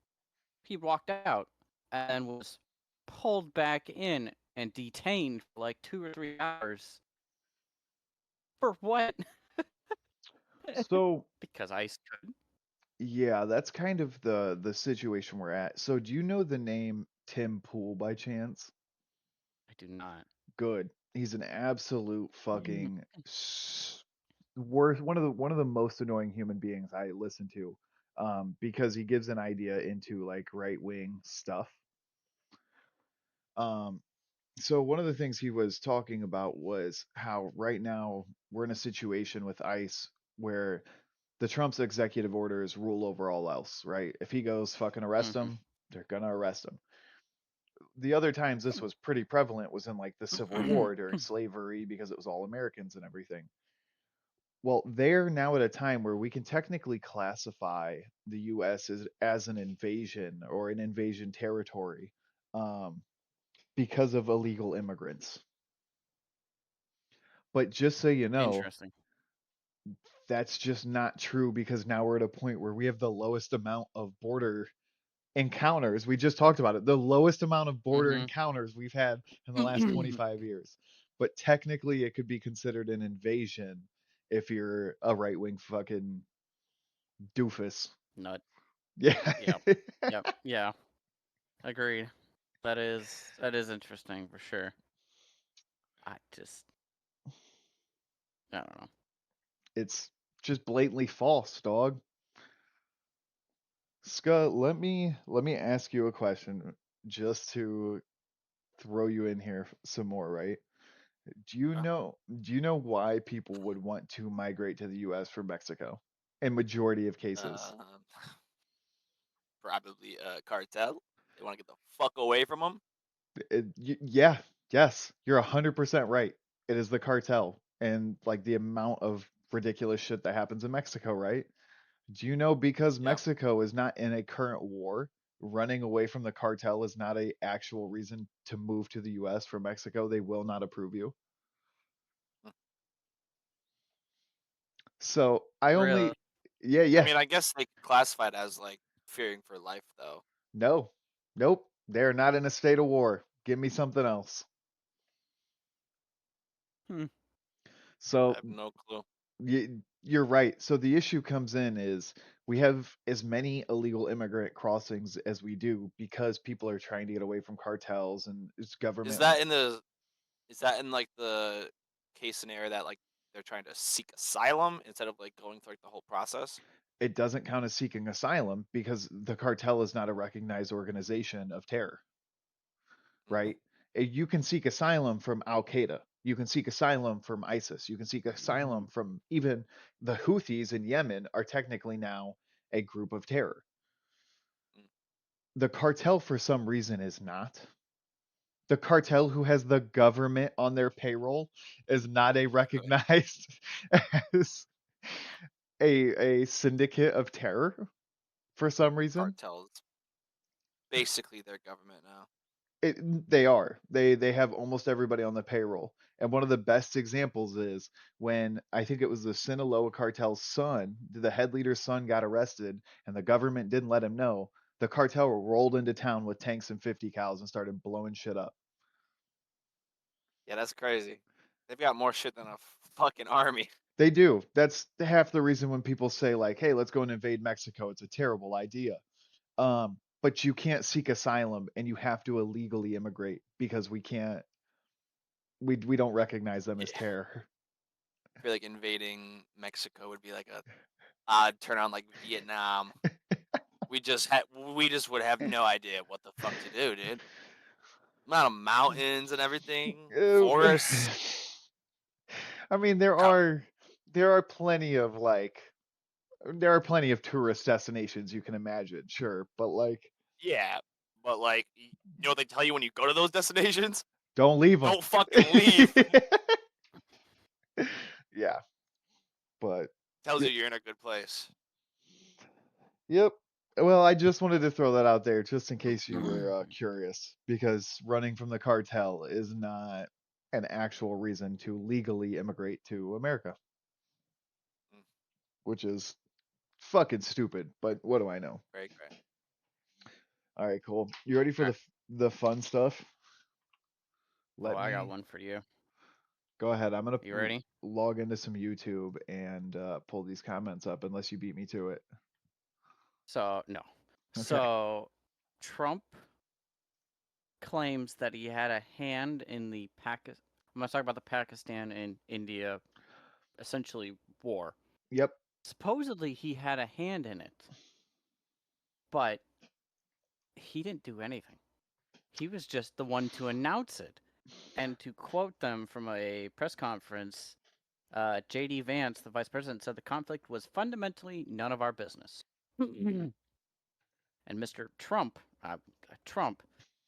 he walked out and was pulled back in and detained for like 2 or 3 hours. For what? So Because ICE could. yeah, that's kind of the situation we're at. So do you know the name Tim Pool by chance? I do not. Good. He's an absolute fucking worst one of the most annoying human beings I listen to. Because he gives an idea into like right wing stuff. Um, so one of the things he was talking about was how right now we're in a situation with ICE where the Trump's executive orders rule over all else, right? If he goes fucking arrest Mm-hmm. him, they're gonna arrest him. The other times this was pretty prevalent was in like the Civil War during slavery because it was all Americans and everything. Well, they're now at a time where we can technically classify the U.S. as an invasion or an invasion territory um, because of illegal immigrants. But just so you know, Interesting. that's just not true because now we're at a point where we have the lowest amount of border encounters. We just talked about it. The lowest amount of border Mm-hmm. encounters we've had in the last 25 years. But technically, it could be considered an invasion if you're a right wing fucking doofus. Nut. Yeah. Yep. Yep. Yeah. Agreed. That is interesting for sure. I don't know. It's just blatantly false, dog. Scott, let me ask you a question just to throw you in here some more, right? Uh, Do you know why people would want to migrate to the US from Mexico in majority of cases? um, probably a cartel. They want to get the fuck away from them. Yeah, yes, you're 100% right. It is the cartel and like the amount of ridiculous shit that happens in Mexico, right? Do you know because Yeah. Mexico is not in a current war, running away from the cartel is not a actual reason to move to the US from Mexico. They will not approve you. So I Really? only yeah, I yeah. mean, I guess they classify it as like fearing for life, though. No. Nope. They're not in a state of war. Give me something else. Hmm. I So have no clue. you're right. So the issue comes in is we have as many illegal immigrant crossings as we do because people are trying to get away from cartels and it's Is government. that in the? Is that in like the case scenario that like they're trying to seek asylum instead of like going through like the whole process? It doesn't count as seeking asylum because the cartel is not a recognized organization of terror, Mm-hmm. right? You can seek asylum from Al Qaeda. You can seek asylum from ISIS. You can seek asylum from even the Houthis in Yemen are technically now a group of terror. Mm. The cartel, for some reason, is not. The cartel who has the government on their payroll is not a recognized as a syndicate of terror for some reason. Cartels, basically their government now. They are. They have almost everybody on the payroll. And one of the best examples is when I think it was the Sinaloa cartel's son, the head leader's son got arrested and the government didn't let him know. The cartel rolled into town with tanks and 50 cows and started blowing shit up. Yeah, that's crazy. They've got more shit than a fucking army. They do. That's half the reason when people say like, "Hey, let's go and invade Mexico." It's a terrible idea. But you can't seek asylum and you have to illegally immigrate because we don't recognize them as Yeah. terror. I feel like invading Mexico would be like a odd turn on like Vietnam. We just would have no idea what the fuck to do, dude. Amount of mountains and everything, Uh, forests. I mean, there are plenty of there are plenty of tourist destinations you can imagine, sure, but like Yeah, but like, you know what they tell you when you go to those destinations? don't leave them. Don't fucking leave. Yeah, but Tells y- you you're in a good place. yep. Well, I just wanted to throw that out there just in case you were curious, because running from the cartel is not an actual reason to legally immigrate to America, Mm, which is fucking stupid, but what do I know? very great. All right, cool. You ready for Alright. the fun stuff? Oh, Let I got me one for you. go ahead. I'm gonna You ready? log into some YouTube and pull these comments up, unless you beat me to it. So no. Okay. So Trump claims that he had a hand in the Pakistan. I'm gonna talk about the Pakistan and India, essentially war. Yep. Supposedly he had a hand in it, but he didn't do anything. He was just the one to announce it. And to quote them from a press conference, J.D. Vance, the vice president, said the conflict was fundamentally none of our business. And Mr. Trump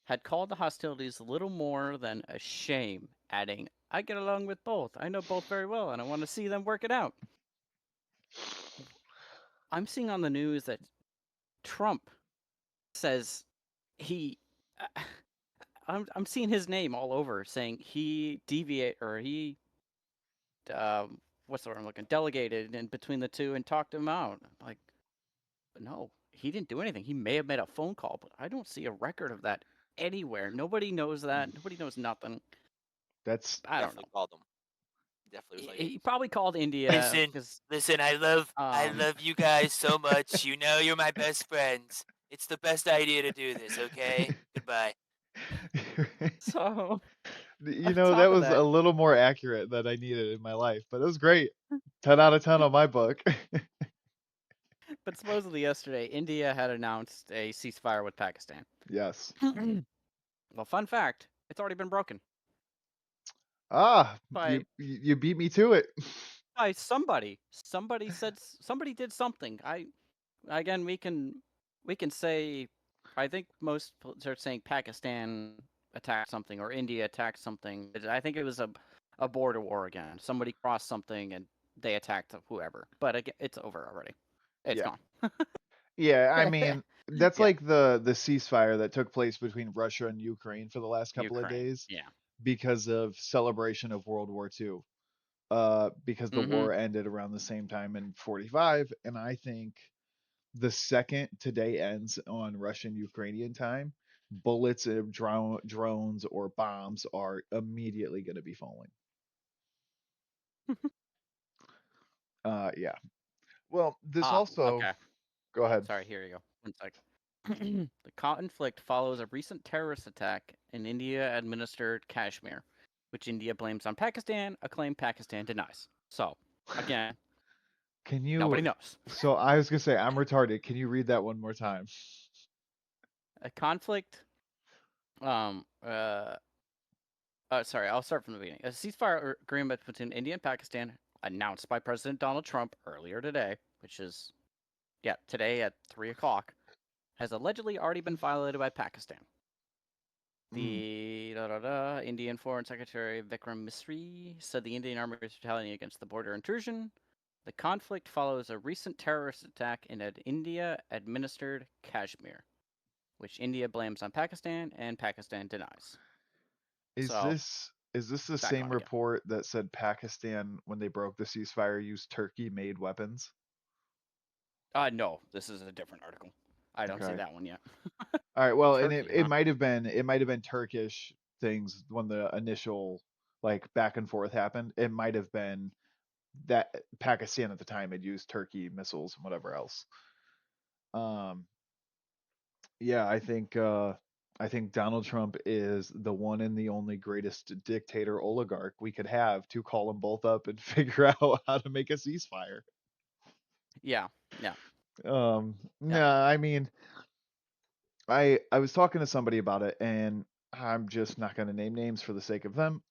had called the hostilities little more than a shame, adding, I get along with both. I know both very well, and I want to see them work it out. I'm seeing on the news that Trump says he. I'm seeing his name all over saying he what's the word I'm looking, delegated in between the two and talked him out. Like, no, he didn't do anything. He may have made a phone call, but I don't see a record of that anywhere. Nobody knows that. Nobody knows nothing. That's I don't know. Definitely called them. Definitely was like, He probably called India listen, because listen. I um. love you guys so much. You know, you're my best friends. It's the best idea to do this. Okay, goodbye. So you on know, that top of was a that, little more accurate than I needed in my life, but it was great. 10 out of 10 on my book. but supposedly yesterday, India had announced a ceasefire with Pakistan. Yes. Well, fun fact, it's already been broken Ah, by you beat me to it. somebody. Somebody did something. Again, we can say, I think most are saying Pakistan attacked something or India attacked something. I think it was a border war again. Somebody crossed something and they attacked whoever. But again, it's over already. It's Yeah. gone. Yeah, I mean, that's Yeah, like the ceasefire that took place between Russia and Ukraine for the last couple of Ukraine. days Yeah. because of celebration of World War II. Because the Mm-hmm. war ended around the same time in 45, and I think the second today ends on Russian Ukrainian time, bullets of drones or bombs are immediately going to be falling. Yeah. Well, this Ah, also. okay. Go ahead. Sorry, here you go. One sec. The conflict follows a recent terrorist attack in India-administered Kashmir, which India blames on Pakistan, a claim Pakistan denies. So, again, Can nobody you? knows. So I was gonna say I'm retarded. Can you read that one more time? A conflict. Um. Uh. Sorry, I'll start from the beginning. A ceasefire agreement between India and Pakistan, announced by President Donald Trump earlier today, which is today at 3 o'clock, has allegedly already been violated by Pakistan. The Indian Foreign Secretary Vikram Misri said the Indian army is retaliating against the border intrusion. The conflict follows a recent terrorist attack in an India-administered Kashmir, which India blames on Pakistan and Pakistan denies. Is So, this the back same on again. report that said Pakistan, when they broke the ceasefire, used Turkey-made weapons? No, this is a different article. I don't see Okay. that one yet. All right. Well, and Turkey, it huh? might have been Turkish things when the initial like back and forth happened. It might have been that Pakistan at the time had used Turkey missiles and whatever else. Um, yeah, I think Donald Trump is the one and the only greatest dictator oligarch we could have to call them both up and figure out how to make a ceasefire. Yeah, yeah, yeah. Nah, I mean, I was talking to somebody about it, and I'm just not going to name names for the sake of them.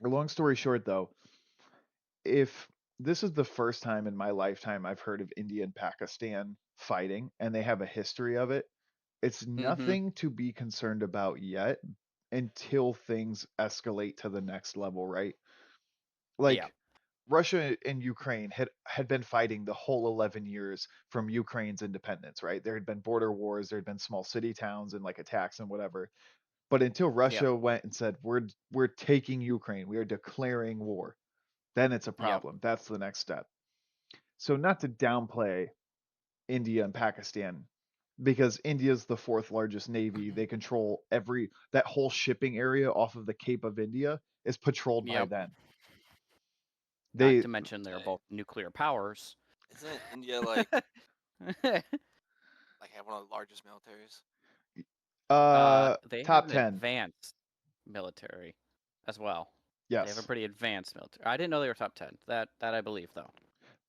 Long story short, though, if this is the first time in my lifetime I've heard of India and Pakistan fighting, and they have a history of it, it's Mm-hmm. nothing to be concerned about yet until things escalate to the next level, right? Yeah, Like Russia and Ukraine had been fighting the whole 11 years from Ukraine's independence, right? There had been border wars, there had been small city towns and like attacks and whatever. But until yep, Russia went and said, we're taking Ukraine, we are declaring war, then it's a yep. problem. That's the next step. So not to downplay India and Pakistan, because India's the fourth largest navy. They control that whole shipping area off of the Cape of India is patrolled by Yep. them. Not They to mention they're Okay. both nuclear powers. Isn't India like uh, have one of the largest militaries? they have top an 10. advanced military as well. They have a Yes. pretty advanced military. I didn't know they were top 10. That I believe though.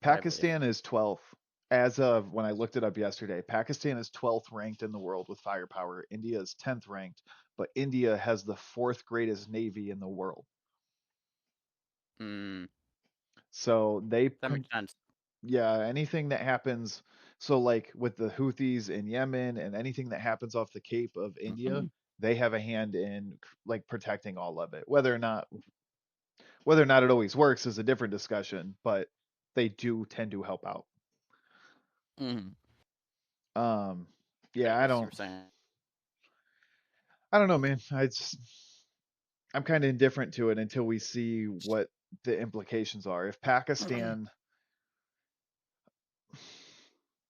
That I believe. Pakistan is 12th. As of when I looked it up yesterday, Pakistan is 12th ranked in the world with firepower. India is 10th ranked, but India has the fourth greatest navy in the world. Mm, So they that makes sense. yeah, anything that happens, so like with the Houthis in Yemen and anything that happens off the Cape of India, they have a hand in like protecting all of it. Whether or not it always works is a different discussion, but they do tend to help out. Mm, Um I yeah, I guess you don't were saying. I don't know, man. I'm kind of indifferent to it until we see what the implications are. If Pakistan,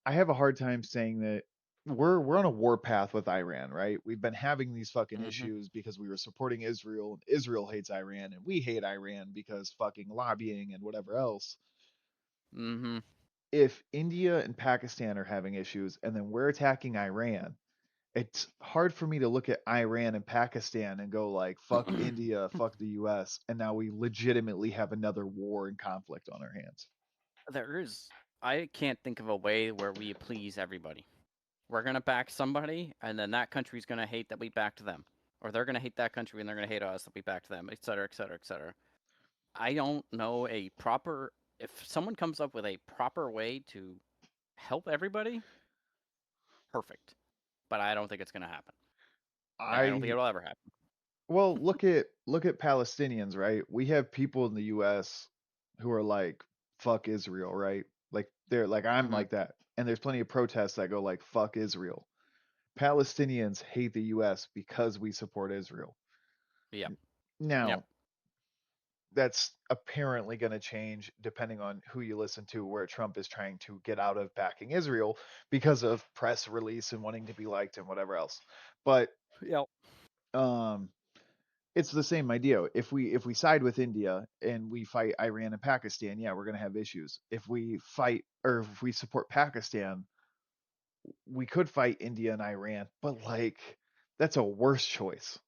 I have a hard time saying that we're on a war path with Iran, right? We've been having these fucking Mm-hmm. issues because we were supporting Israel, and Israel hates Iran, and we hate Iran because fucking lobbying and whatever else. Mm-hmm. If India and Pakistan are having issues and then we're attacking Iran, it's hard for me to look at Iran and Pakistan and go like, fuck India, fuck the US, and now we legitimately have another war and conflict on our hands. There is. I can't think of a way where we please everybody. We're gonna back somebody, and then that country's gonna hate that we backed them, or they're gonna hate that country and they're gonna hate us that we backed them, et cetera, et cetera, et cetera. I don't know a proper. If someone comes up with a proper way to help everybody, perfect. But I don't think it's gonna happen. And I don't think I it'll ever happen. Well, look at Palestinians, right? We have people in the US who are like fuck Israel, right? Like they're like I'm Mm-hmm. like that. And there's plenty of protests that go like fuck Israel. Palestinians hate the US because we support Israel. Yep. Yep. Now, that's apparently going to change depending on who you listen to, where Trump is trying to get out of backing Israel because of press release and wanting to be liked and whatever else. But Yep. um it's the same idea. If we side with India and we fight Iran and Pakistan, yeah, we're gonna have issues. If we fight or if we support Pakistan, we could fight India and Iran, but like that's a worse choice.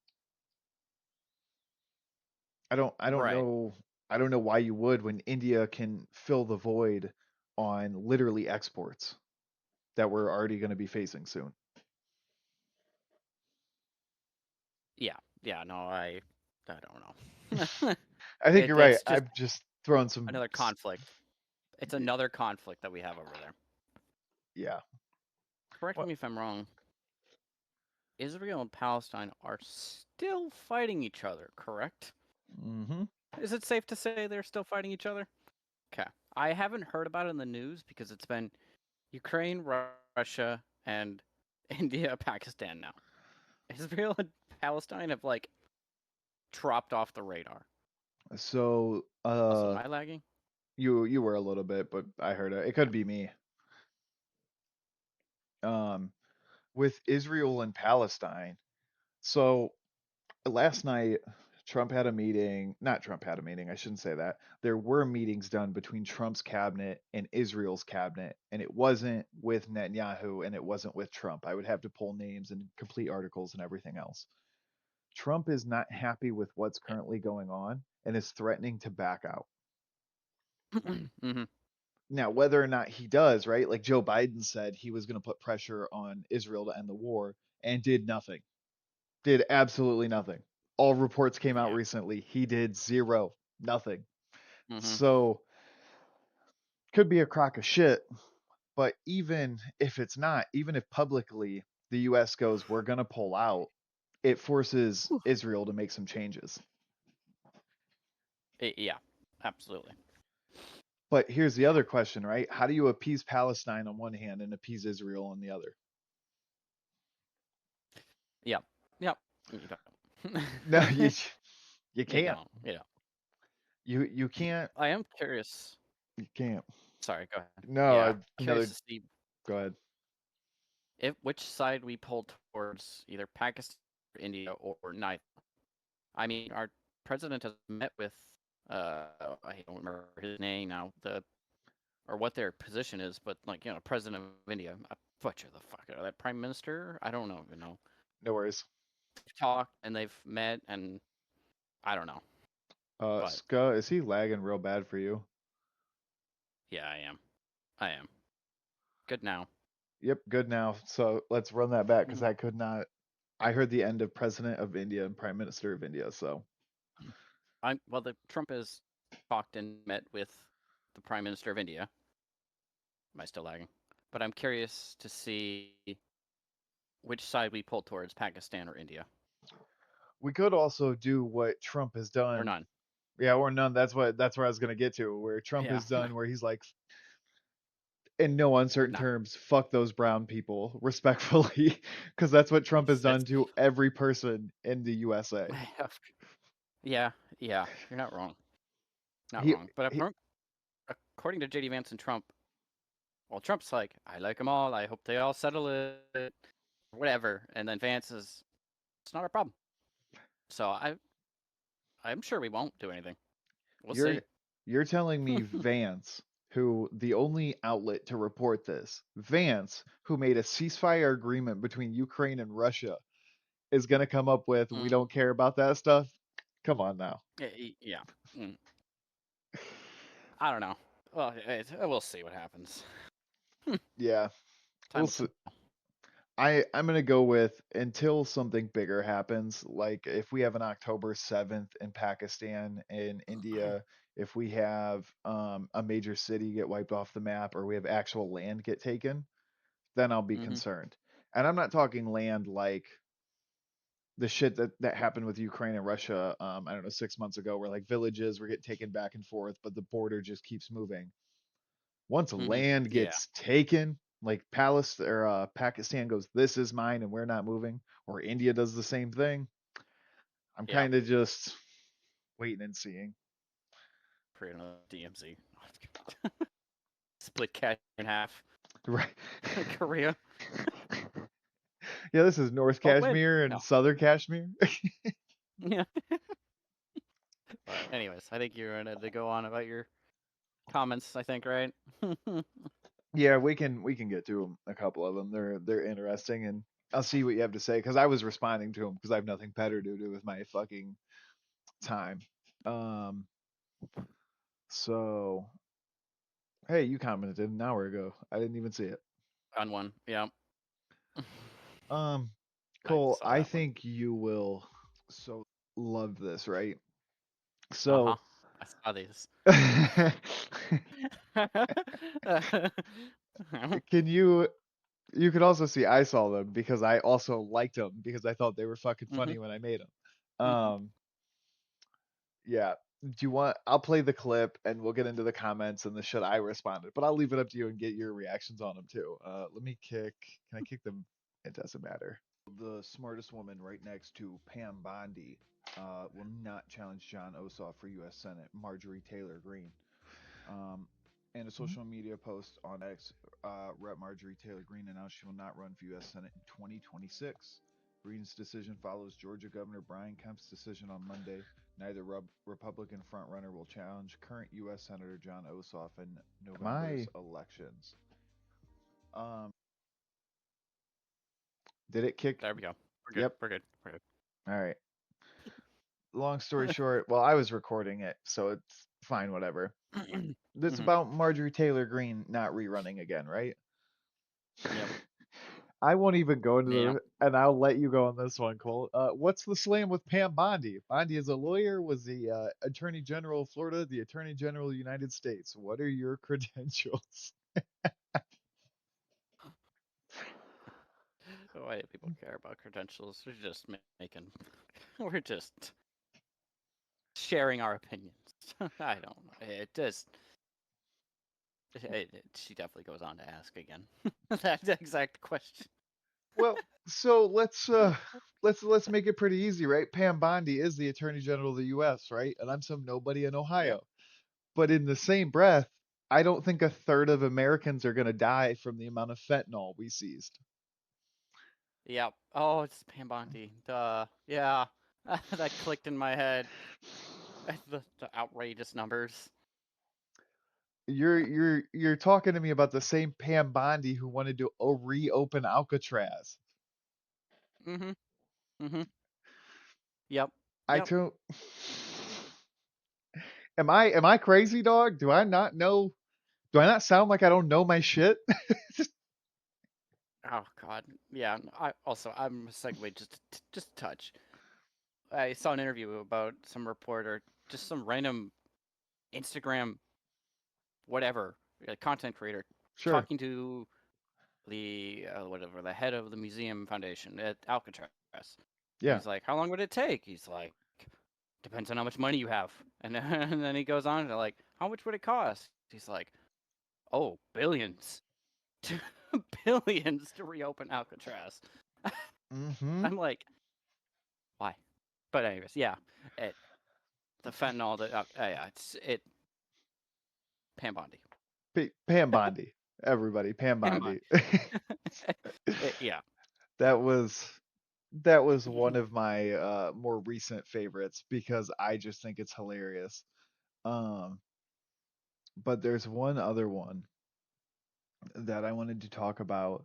I don't Right. know I don't know why you would when India can fill the void on literally exports that we're already going to be facing soon. Yeah. Yeah. No, I don't know. I think you're right. It's just I've just thrown some another conflict. It's another conflict that we have over there. yeah. Correct What? me if I'm wrong. Israel and Palestine are still fighting each other, correct? Mhm. Is it safe to say they're still fighting each other? Okay. I haven't heard about it in the news because it's been Ukraine, Russia, and India, Pakistan now. Israel and Palestine have like dropped off the radar. So Also, am I lagging? you were a little bit, but I heard it. It could be me. Um with Israel and Palestine. So last night Trump had a meeting, not Trump had a meeting, I shouldn't say that. There were meetings done between Trump's cabinet and Israel's cabinet, and it wasn't with Netanyahu and it wasn't with Trump. I would have to pull names and complete articles and everything else. Trump is not happy with what's currently going on and is threatening to back out. Mm-hmm. Now, whether or not he does, right? Like Joe Biden said he was going to put pressure on Israel to end the war and did nothing. Did absolutely nothing. All reports came out Yeah. recently. He did zero, nothing. Mm-hmm. So, could be a crock of shit. But even if it's not, even if publicly the US goes, we're going to pull out, it forces Israel to make some changes. Yeah, absolutely. But here's the other question, right? How do you appease Palestine on one hand and appease Israel on the other? Yep. Yep. You don't. No, you You can't. don't. You don't. You can't. I am curious. You can't. Sorry, go ahead. No, Yeah, curious another. to see Go ahead. if which side we pull towards, either Pakistan or India or neither. I mean, our president has met with I don't remember his name now, or what their position is, but like, president of India. I butcher the fuck out of that, prime minister. I don't know, No worries. They've talked and they've met, and I don't know, but Ska, is he lagging real bad for you? yeah, I am good now. Yep, good now. So let's run that back because Mhm. I could not. I heard the end of President of India and Prime Minister of India. So The Trump has talked and met with the prime minister of India. Am I still lagging? But I'm curious to see which side we pull towards, Pakistan or India, we could also do what Trump has or done. none. Yeah, or none. That's where I was gonna get to. Where Trump Yeah, has done, where he's like, in no uncertain no, terms, fuck those brown people, respectfully, because that's what Trump has done that's to every person in the USA. yeah, yeah. You're not wrong, not He, wrong. But he according to JD Vance and Trump, well, Trump's like, I like them all. I hope they all settle it, whatever. And then Vance is, it's not a problem. So I'm sure we won't do anything. We'll you're see. you're telling me Vance, who the only outlet to report this, Vance, who made a ceasefire agreement between Ukraine and Russia, is gonna come up with we Mm, don't care about that stuff? Come on now. yeah. Mm, I don't know. Well, we'll see what happens. Yeah, Time we'll will see. tell. I'm gonna go with until something bigger happens, like if we have an October 7th in Pakistan and India, if we have a major city get wiped off the map, or we have actual land get taken, then I'll be Mm-hmm. concerned. And I'm not talking land like the shit that happened with Ukraine and Russia. I don't know, 6 months ago, where like villages were getting taken back and forth, but the border just keeps moving. Once Mm-hmm. land Yeah. gets taken, like Palestine or Pakistan goes, this is mine and we're not moving, or India does the same thing, I'm Yeah. kind of just waiting and seeing. Create another DMZ. Split Kashmir in half. Right. Korea. Yeah, this is North Both win. Kashmir No. and Southern Kashmir. Yeah. anyways, I think you're ready to go on about your comments. I think, right? Yeah, we can get to a couple of them. They're interesting, and I'll see what you have to say because I was responding to them because I have nothing better to do with my fucking time. Um, so hey, you commented an hour ago. I didn't even see it. On one, yeah. Um, I Cole, saw I that one. think you will so love this, right? Uh huh. So, I saw these. can you could also see I saw them because I also liked them because I thought they were fucking Mhm. funny when I made them. Mhm. Yeah. Do you want? I'll play the clip and we'll get into the comments and the shit I responded, but I'll leave it up to you and get your reactions on them too. Let me kick. Can I kick them? It doesn't matter. The smartest woman right next to Pam Bondi will not challenge John Ossoff for U.S. Senate. Marjorie Taylor Greene. And a social media post on X, Rep. Marjorie Taylor Greene announced she will not run for U.S. Senate in 2026. Greene's decision follows Georgia Governor Brian Kemp's decision on Monday. Neither Republican frontrunner will challenge current U.S. Senator John Ossoff in November's elections. Um, did it kick? There we go. We're good. Yep. We're good. We're good. All right. Long story short, well, I was recording it, so it's fine, whatever. This Mhm. about Marjorie Taylor Greene not rerunning again, right? Yep. I won't even go into Yeah. the, and I'll let you go on this one, Cole. What's the slam with Pam Bondi? Bondi is a lawyer, was the Attorney General of Florida, the Attorney General of the United States. What are your credentials? Why do people care about credentials? We're just making. We're just sharing our opinions. I don't know. It just. She definitely goes on to ask again that exact question. Well, so let's make it pretty easy, right? Pam Bondi is the Attorney General of the U.S., right? And I'm some nobody in Yep. Ohio. But in the same breath, I don't think a third of Americans are going to die from the amount of fentanyl we seized. Yep. Oh, it's Pam Bondi. Duh. Yeah. That clicked in my head. The outrageous numbers. You're talking to me about the same Pam Bondi who wanted to reopen Alcatraz. Mhm. Mhm. Yep. I Yep. don't. Am I crazy, dog? Do I not know? Do I not sound like I don't know my shit? Oh God. Yeah. I'm a segue just a touch. I saw an interview about some reporter, just some random Instagram whatever content creator, Sure. talking to the whatever the head of the museum foundation at Alcatraz. And Yeah. he's like, "How long would it take?" He's like, "Depends on how much money you have." And and then he goes on to like, "How much would it cost?" He's like, "Oh, billions, billions to reopen Alcatraz." Mm-hmm. I'm like, "Why?" But anyways, yeah, it the fentanyl, yeah, it's Pam Bondi. Pam Bondi. Everybody, Pam Pam Bondi. Bondi. Yeah. that was that was one of my more recent favorites because I just think it's hilarious. Um, but there's one other one that I wanted to talk about.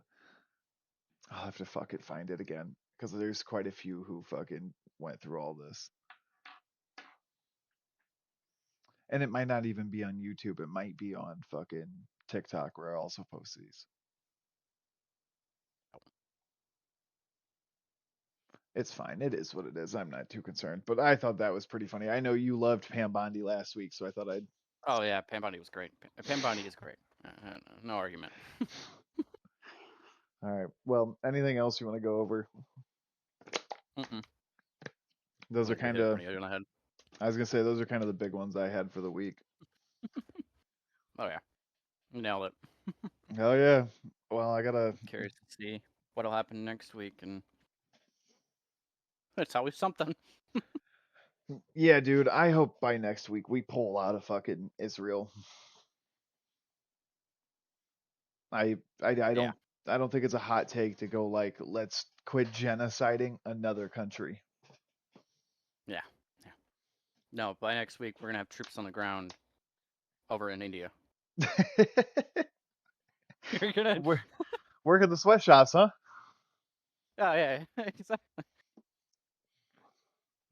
I'll have to fucking find it again because there's quite a few who fucking went through all this. And it might not even be on YouTube. It might be on fucking TikTok where I also post these. It's fine. It is what it is. I'm not too concerned. But I thought that was pretty funny. I know you loved Pam Bondi last week, so I thought I'd. Oh yeah, Pam Bondi was great. Pam Bondi is great. No argument. All right. Well, anything else you want to go over? Mm-mm. Those I are think we kind hit it of. pretty good on the head. I was gonna say those are kind of the big ones I had for the week. Oh yeah, nailed it. Hell yeah. Well, I gotta. Curious to see what'll happen next week, and it's always something. Yeah, dude. I hope by next week we pull out of fucking Israel. I Yeah, don't think it's a hot take to go like let's quit genociding another country. yeah, yeah. No, by next week we're gonna have troops on the ground over in India. You're gonna. We're working the sweatshops, huh? Oh yeah, exactly.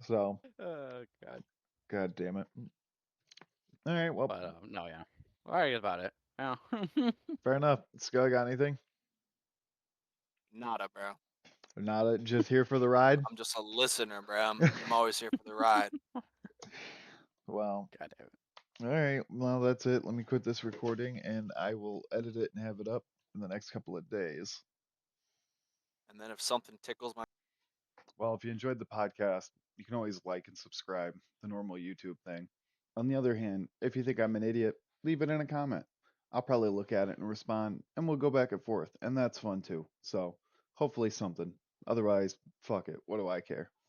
So, Oh god. god damn it. All right, well, But no, yeah. All right about it. Yeah. fair enough. Scott, got anything? Nada, bro. Not just here for the ride. I'm just a listener, bro. I'm always here for the ride. Well, God damn it. all right. Well, that's it. Let me quit this recording, and I will edit it and have it up in the next couple of days. And then if something tickles my Well, if you enjoyed the podcast, you can always like and subscribe, the normal YouTube thing. On the other hand, if you think I'm an idiot, leave it in a comment. I'll probably look at it and respond, and we'll go back and forth, and that's fun too. So, hopefully something. Otherwise, fuck it. What do I care?